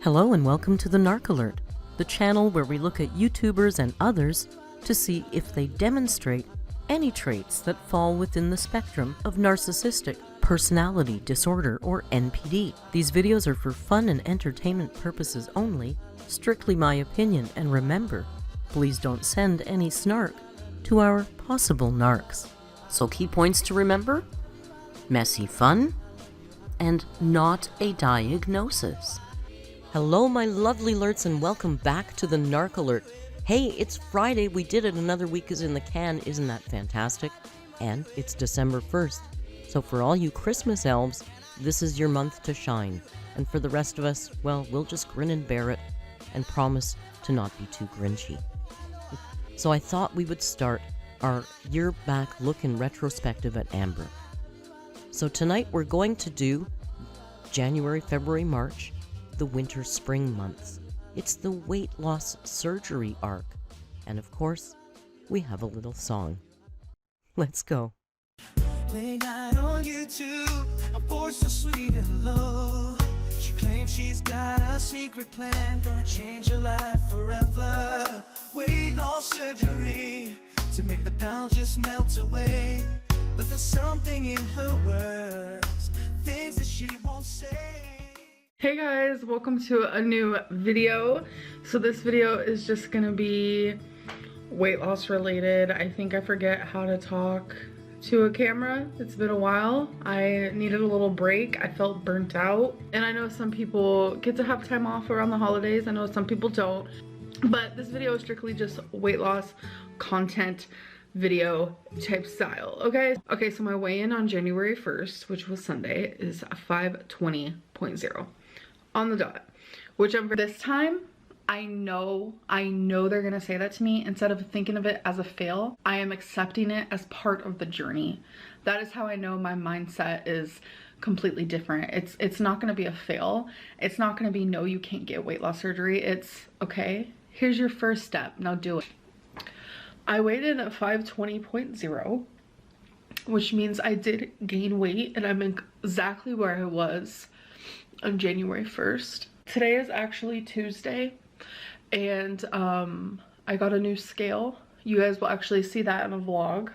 Hello and welcome to the Narc Alert, the channel where we look at YouTubers and others to see if they demonstrate any traits that fall within the spectrum of narcissistic personality disorder or NPD. These videos are for fun and entertainment purposes only, strictly my opinion, and remember, please don't send any snark to our possible narcs. So key points to remember: messy fun and not a diagnosis. Hello my lovely alerts and welcome back to the Narc Alert. Hey, it's Friday, we did it, another week is in the can, isn't that fantastic? And it's December 1st, so for all you Christmas elves, this is your month to shine. And for the rest of us, well, we'll just grin and bear it and promise to not be too grinchy. So I thought we would start our year back look in retrospective at Amber. So tonight we're going to do January, February, March, the winter-spring months. It's the weight loss surgery arc. And of course, we have a little song. Let's go. Playing out on YouTube, a voice so sweet and low. She claims she's got a secret plan, gonna change her life forever. Weight loss surgery to make the pound just melt away. But there's something in her words, things that she won't say. Hey guys, welcome to a new video. So this video is just gonna be weight loss related. I think I forget how to talk to a camera. It's been a while. I needed a little break. I felt burnt out. And I know some people get to have time off around the holidays. I know some people don't. But this video is strictly just weight loss content video type style, okay? Okay, so my weigh-in on January 1st, which was Sunday, is 520.0 on the dot, which this time, I know they're gonna say that to me. Instead of thinking of it as a fail, I am accepting it as part of the journey. That is how I know my mindset is completely different. It's not gonna be a fail. It's not gonna be, no, you can't get weight loss surgery. It's, okay, here's your first step, now do it. I weighed in at 520.0, which means I did gain weight and I'm exactly where I was on January 1st. Today is actually Tuesday and I got a new scale. You guys will actually see that in a vlog.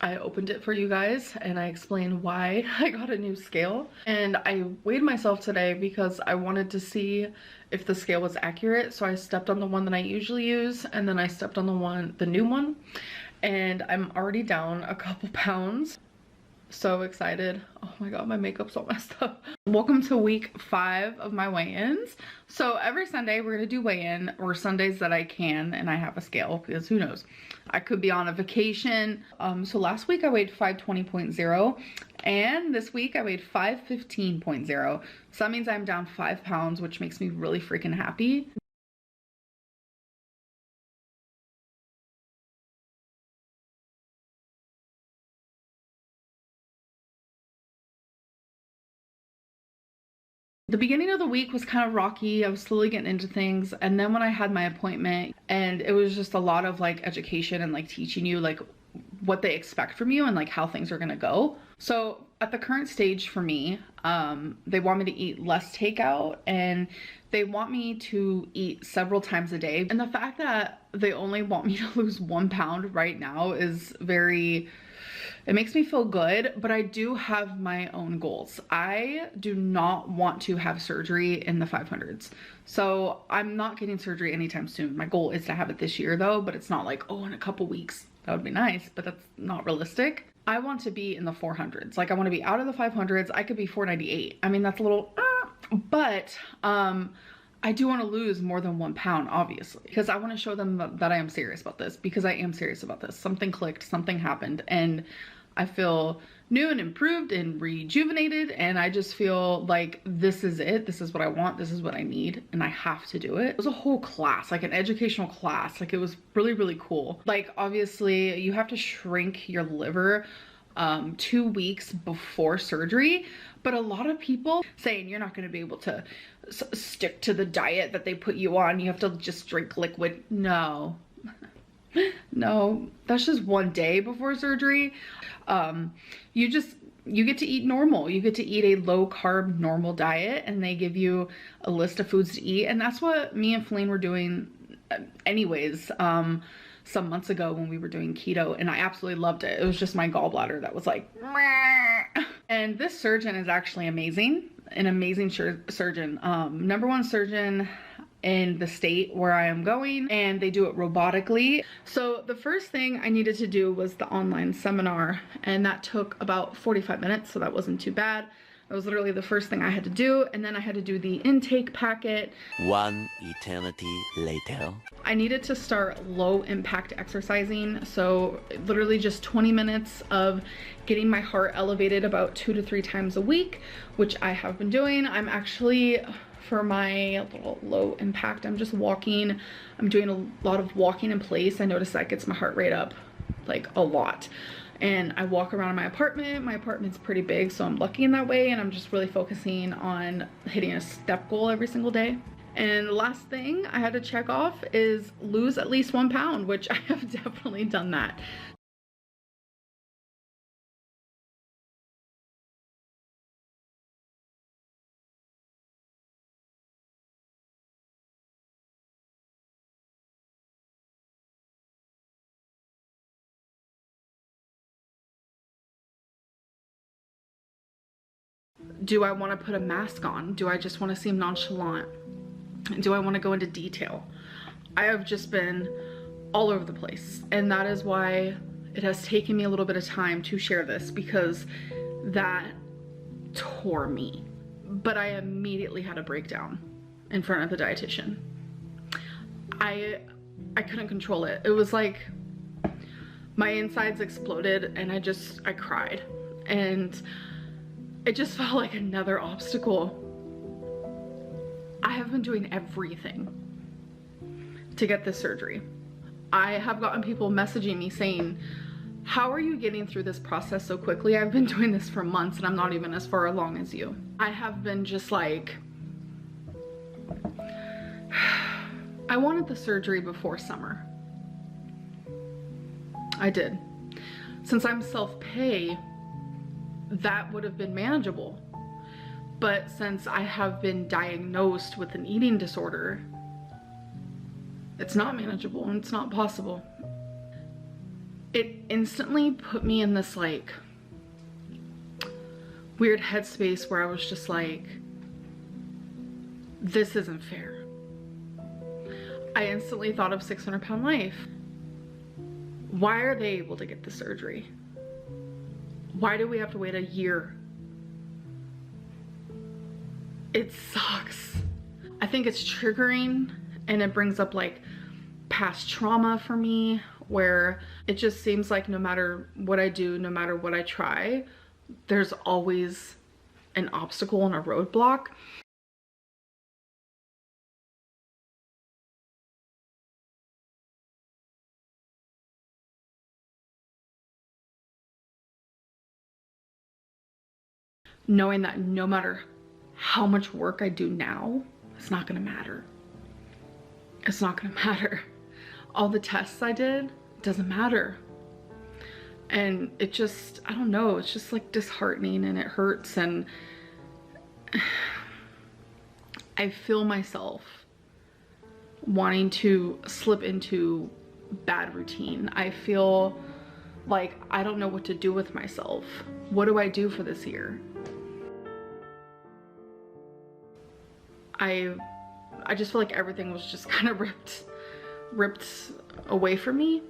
I opened it for you guys and I explained why I got a new scale. And I weighed myself today because I wanted to see if the scale was accurate. So I stepped on the one that I usually use and then I stepped on the new one, and I'm already down a couple pounds. So excited. Oh my god, my makeup's all messed up. Welcome to week 5 of my weigh-ins. So every Sunday we're gonna do weigh-in, or Sundays that I can and I have a scale, because who knows, I could be on a vacation. So last week I weighed 520.0 and this week I weighed 515.0. So that means I'm down 5 pounds, which makes me really freaking happy. The beginning of the week was kind of rocky. I was slowly getting into things, and then when I had my appointment, and it was just a lot of like education and like teaching you like what they expect from you and like how things are gonna go. So at the current stage for me, they want me to eat less takeout and they want me to eat several times a day. And the fact that they only want me to lose 1 pound right now is it makes me feel good, but I do have my own goals. I do not want to have surgery in the 500s. So I'm not getting surgery anytime soon. My goal is to have it this year though, but it's not like, oh, in a couple weeks. That would be nice, but that's not realistic. I want to be in the 400s. Like I want to be out of the 500s. I could be 498. I mean, that's a little, but I do want to lose more than 1 pound, obviously, because I want to show them that I am serious about this, because I am serious about this. Something clicked, something happened, and I feel new and improved and rejuvenated, and I just feel like this is it. This is what I want. This is what I need, and I have to do it. It was a whole class, like an educational class. Like it was really, really cool. Like obviously you have to shrink your liver 2 weeks before surgery, but a lot of people saying you're not going to be able to stick to the diet that they put you on. You have to just drink liquid. No, no, that's just 1 day before surgery. You just you get to eat normal. You get to eat a low carb normal diet, and they give you a list of foods to eat. And that's what me and Feline were doing anyways, some months ago when we were doing keto, and I absolutely loved it. It was just my gallbladder that was like, meh. And this surgeon is actually amazing, an amazing surgeon, #1 surgeon in the state where I am going, and they do it robotically. So the first thing I needed to do was the online seminar, and that took about 45 minutes, so that wasn't too bad. That was literally the first thing I had to do, and then I had to do the intake packet. One eternity later. I needed to start low impact exercising, so literally just 20 minutes of getting my heart elevated about 2 to 3 times a week, which I have been doing. I'm actually, for my little low impact, I'm just walking. I'm doing a lot of walking in place. I noticed that gets my heart rate up like a lot. And I walk around my apartment. My apartment's pretty big, so I'm lucky in that way, and I'm just really focusing on hitting a step goal every single day. And the last thing I had to check off is lose at least 1 pound, which I have definitely done that. Do I want to put a mask on? Do I just want to seem nonchalant? Do I want to go into detail? I have just been all over the place, and that is why it has taken me a little bit of time to share this, because that tore me. But I immediately had a breakdown in front of the dietitian. I couldn't control it. It was like my insides exploded, and I cried, and it just felt like another obstacle. I have been doing everything to get this surgery. I have gotten people messaging me saying, how are you getting through this process so quickly? I've been doing this for months and I'm not even as far along as you. I have been just like, I wanted the surgery before summer. I did. Since I'm self-pay, that would have been manageable. But since I have been diagnosed with an eating disorder, it's not manageable and it's not possible. It instantly put me in this like weird headspace where I was just like, this isn't fair. I instantly thought of 600-pound life. Why are they able to get the surgery? Why do we have to wait a year? It sucks. I think it's triggering, and it brings up like past trauma for me, where it just seems like no matter what I do, no matter what I try, there's always an obstacle and a roadblock. Knowing that no matter how much work I do now, it's not gonna matter. It's not gonna matter. All the tests I did, it doesn't matter. And it just, I don't know, it's just like disheartening, and it hurts, and I feel myself wanting to slip into bad routine. I feel like I don't know what to do with myself. What do I do for this year? I just feel like everything was just kind of ripped away from me.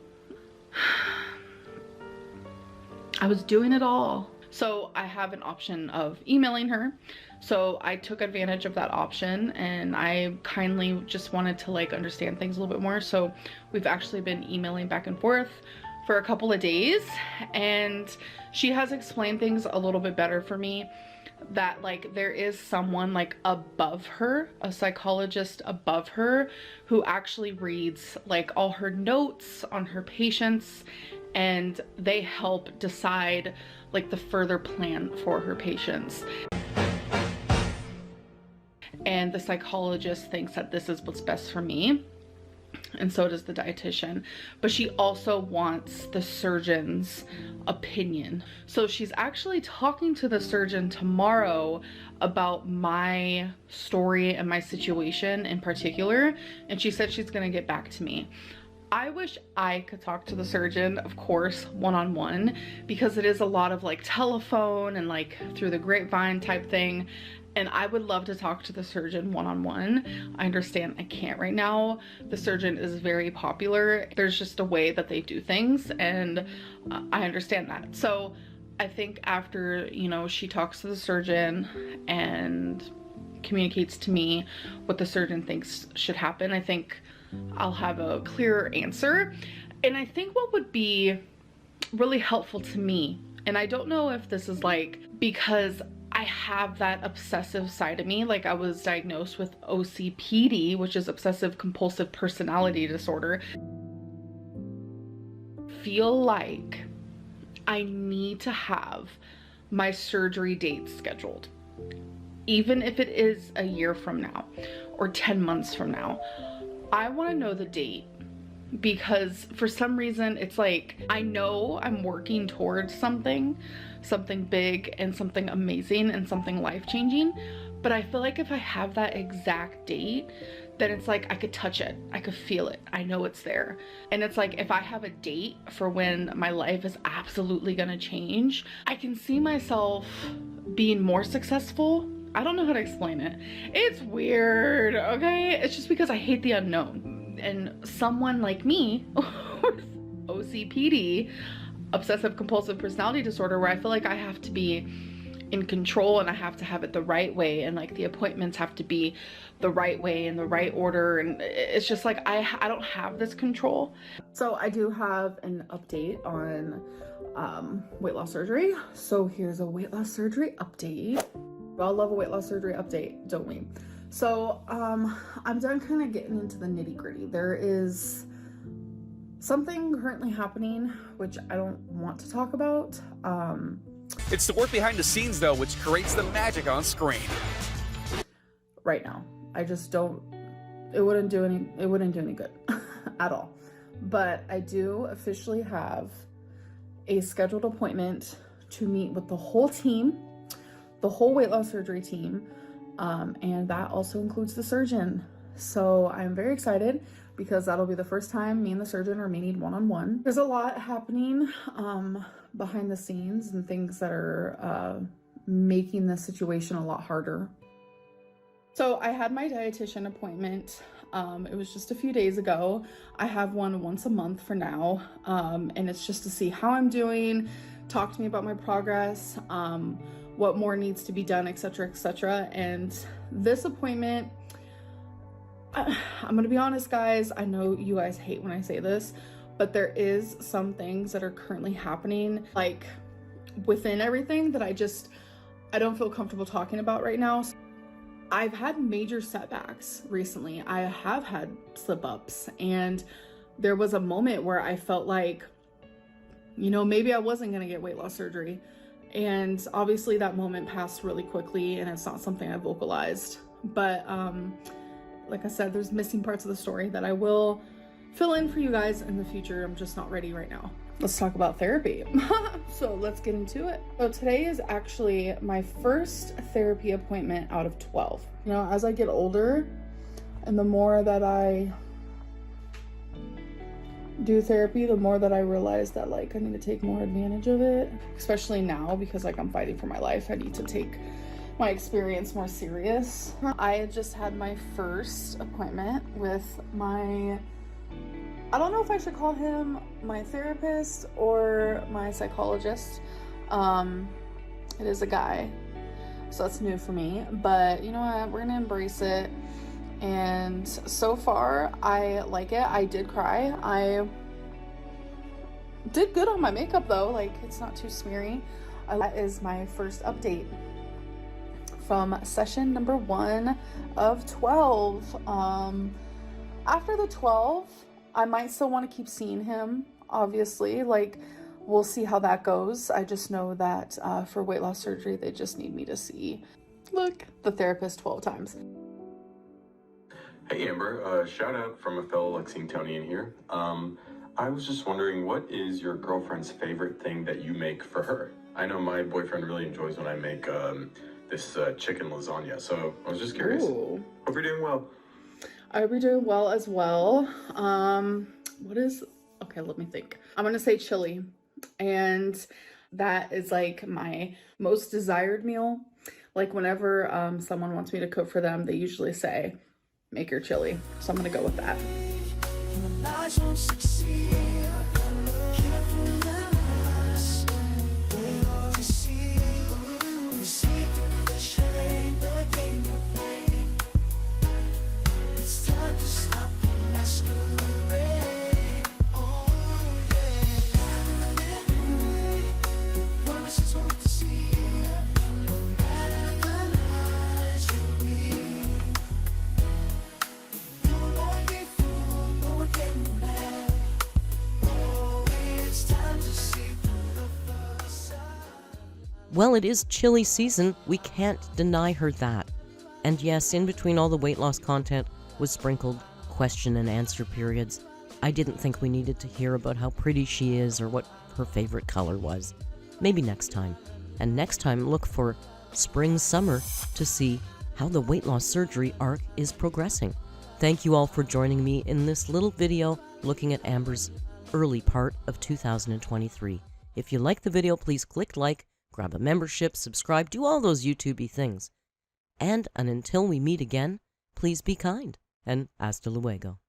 I was doing it all. So I have an option of emailing her. So I took advantage of that option, and I kindly just wanted to like understand things a little bit more. So we've actually been emailing back and forth for a couple of days, and she has explained things a little bit better for me, that like there is someone like above her, a psychologist above her, who actually reads like all her notes on her patients, and they help decide like the further plan for her patients. And the psychologist thinks that this is what's best for me. and so does the dietitian, but she also wants the surgeon's opinion. So she's actually talking to the surgeon tomorrow about my story and my situation in particular, and she said she's gonna get back to me. I wish I could talk to the surgeon, of course, one-on-one, because it is a lot of like telephone and like through the grapevine type thing. And I would love to talk to the surgeon one-on-one. I understand I can't right now. The surgeon is very popular. There's just a way that they do things, and I understand that. So I think after, you know, she talks to the surgeon and communicates to me what the surgeon thinks should happen, I think I'll have a clearer answer. And I think what would be really helpful to me, and I don't know if this is like because I have that obsessive side of me, like I was diagnosed with OCPD, which is obsessive compulsive personality disorder. Feel like I need to have my surgery date scheduled, even if it is a year from now or 10 months from now. I want to know the date, because for some reason it's like I know I'm working towards something big and something amazing and something life-changing, but I feel like if I have that exact date, then it's like I could touch it, I could feel it, I know it's there. And it's like if I have a date for when my life is absolutely gonna change, I can see myself being more successful. I don't know how to explain it. It's weird, okay? It's just because I hate the unknown. And someone like me, OCPD, obsessive compulsive personality disorder, where I feel like I have to be in control and I have to have it the right way, and like the appointments have to be the right way in the right order, and it's just like I don't have this control. So I do have an update on weight loss surgery. So here's a weight loss surgery update. We all love a weight loss surgery update, don't we? So I'm done kind of getting into the nitty-gritty. There is something currently happening which I don't want to talk about. It's the work behind the scenes though, which creates the magic on screen. Right now, I just don't, it wouldn't do any good at all. But I do officially have a scheduled appointment to meet with the whole team, the whole weight loss surgery team, and that also includes the surgeon. So I'm very excited because that'll be the first time me and the surgeon are meeting one-on-one. There's a lot happening behind the scenes and things that are making the situation a lot harder. So I had my dietitian appointment. It was just a few days ago. I have one once a month for now, and it's just to see how I'm doing, talk to me about my progress, what more needs to be done, etc., etc. And this appointment, I'm gonna be honest, guys, I know you guys hate when I say this, but there is some things that are currently happening, like within everything, that I don't feel comfortable talking about right now. I've had major setbacks recently. I have had slip-ups, and there was a moment where I felt like, you know, maybe I wasn't gonna get weight loss surgery. And obviously that moment passed really quickly, and it's not something I vocalized. But like I said, there's missing parts of the story that I will fill in for you guys in the future. I'm just not ready right now. Let's talk about therapy. So let's get into it. So today is actually my first therapy appointment out of 12. You know, as I get older and the more that I do therapy, the more that I realize that like I need to take more advantage of it, especially now because like I'm fighting for my life. I need to take my experience more serious. I had just had my first appointment with my, I don't know if I should call him my therapist or my psychologist. It is a guy, so that's new for me, but you know what, we're gonna embrace it. And so far I like it. I did cry. I did good on my makeup though, like it's not too smeary. That is my first update from session number 1 of 12. After the 12, I might still want to keep seeing him, obviously. Like, we'll see how that goes. I just know that for weight loss surgery, they just need me to see, look, the therapist 12 times. Hey Amber, shout out from a fellow Lexingtonian here. I was just wondering, what is your girlfriend's favorite thing that you make for her? I know my boyfriend really enjoys when I make this chicken lasagna, so I was just curious. Ooh. Hope you're doing well. I hope you're doing well as well. Okay, let me think. I'm gonna say chili, and that is like my most desired meal. Like whenever someone wants me to cook for them, they usually say, make your chili. So I'm gonna go with that. Lies won't succeed. Careful lies. We see through the shame, the game you're playing. It's time to stop and masquerade. Oh yeah. Promises won't deceive. No matter the lies you weave. You won't be fooled, no one can mad. Oh, it's time to see through the facade. Well, it is chili season. We can't deny her that. And yes, in between all the weight loss content was sprinkled question and answer periods. I didn't think we needed to hear about how pretty she is or what her favorite color was. Maybe next time. And next time, look for spring, summer to see how the weight loss surgery arc is progressing. Thank you all for joining me in this little video looking at Amber's early part of 2023. If you like the video, please click like, grab a membership, subscribe, do all those YouTube-y things. And until we meet again, please be kind, and hasta luego.